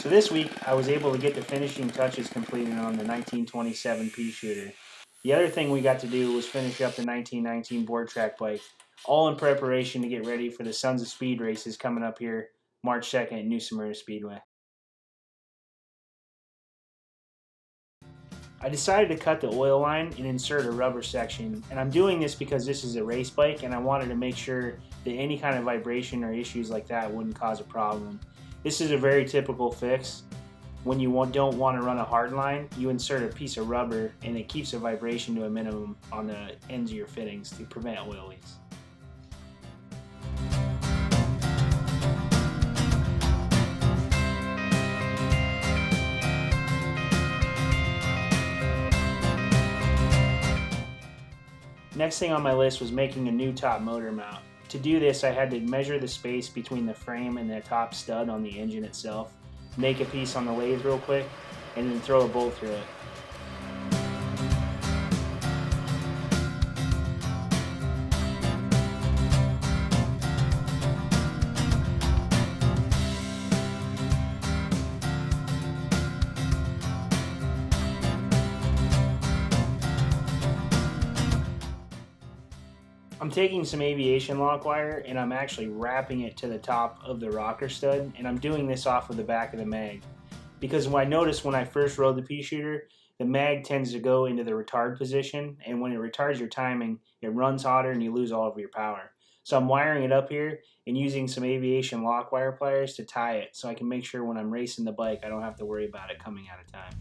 So this week, I was able to get the finishing touches completed on the 1927 Peashooter. The other thing we got to do was finish up the 1919 Boardtrack bike, all in preparation to get ready for the Sons of Speed races coming up here March 2nd at New Smyrna Speedway. I decided to cut the oil line and insert a rubber section, and I'm doing this because this is a race bike and I wanted to make sure that any kind of vibration or issues like that wouldn't cause a problem. This is a very typical fix. When you don't want to run a hard line, you insert a piece of rubber and it keeps the vibration to a minimum on the ends of your fittings to prevent oil leaks. Next thing on my list was making a new top motor mount. To do this, I had to measure the space between the frame and the top stud on the engine itself, make a piece on the lathe real quick, and then throw a bolt through it. I'm taking some aviation lock wire and I'm actually wrapping it to the top of the rocker stud, and I'm doing this off of the back of the mag. Because I noticed when I first rode the Peashooter, the mag tends to go into the retard position, and when it retards your timing, it runs hotter and you lose all of your power. So I'm wiring it up here and using some aviation lock wire pliers to tie it so I can make sure when I'm racing the bike I don't have to worry about it coming out of time.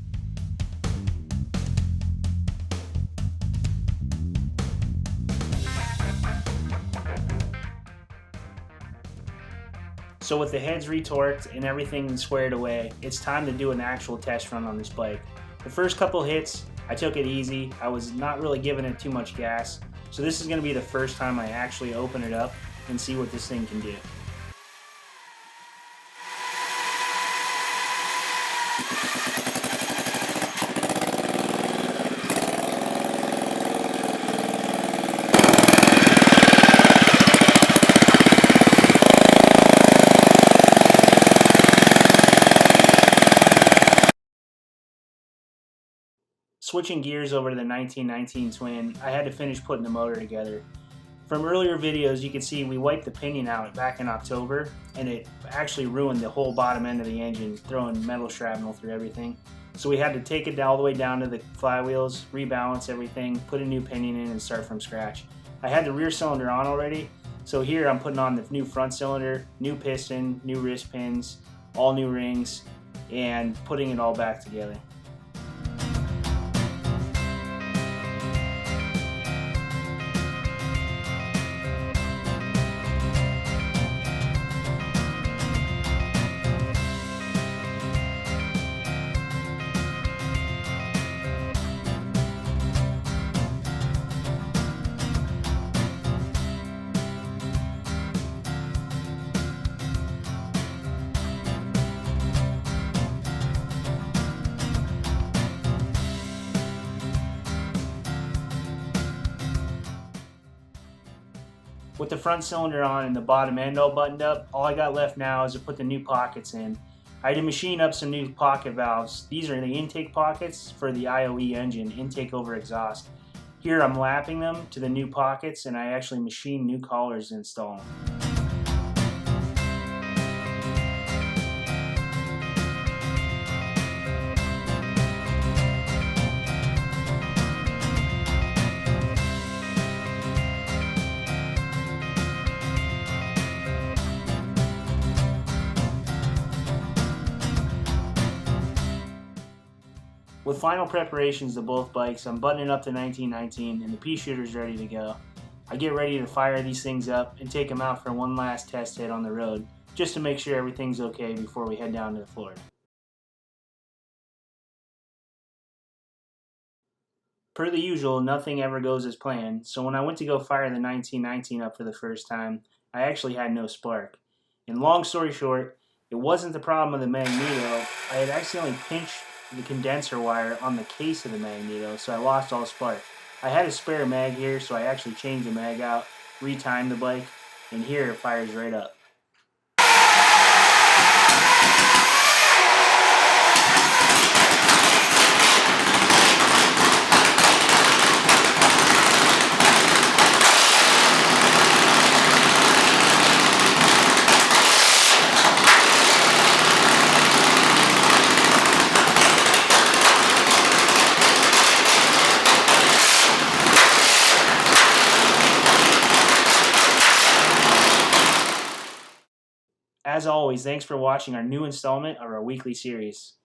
So with the heads retorqued and everything squared away, it's time to do an actual test run on this bike. The first couple hits, I took it easy. I was not really giving it too much gas. So this is going to be the first time I actually open it up and see what this thing can do. Switching gears over to the 1919 Twin, I had to finish putting the motor together. From earlier videos, you can see we wiped the pinion out back in October, and it actually ruined the whole bottom end of the engine, throwing metal shrapnel through everything. So we had to take it all the way down to the flywheels, rebalance everything, put a new pinion in, and start from scratch. I had the rear cylinder on already, so here I'm putting on the new front cylinder, new piston, new wrist pins, all new rings, and putting it all back together. With the front cylinder on and the bottom end all buttoned up, all I got left now is to put the new pockets in. I had to machine up some new pocket valves. These are the intake pockets for the IOE engine, intake over exhaust. Here I'm lapping them to the new pockets, and I actually machined new collars to install them. With final preparations of both bikes, I'm buttoning up the 1919 and the Peashooter's ready to go. I get ready to fire these things up and take them out for one last test hit on the road, just to make sure everything's okay before we head down to Florida. Per the usual, nothing ever goes as planned, so when I went to go fire the 1919 up for the first time, I actually had no spark. And long story short, it wasn't the problem of the magneto. I had accidentally pinched the condenser wire on the case of the magneto, so I lost all spark. I had a spare mag here, so I actually changed the mag out, retimed the bike, and here it fires right up. As always, thanks for watching our new installment of our weekly series.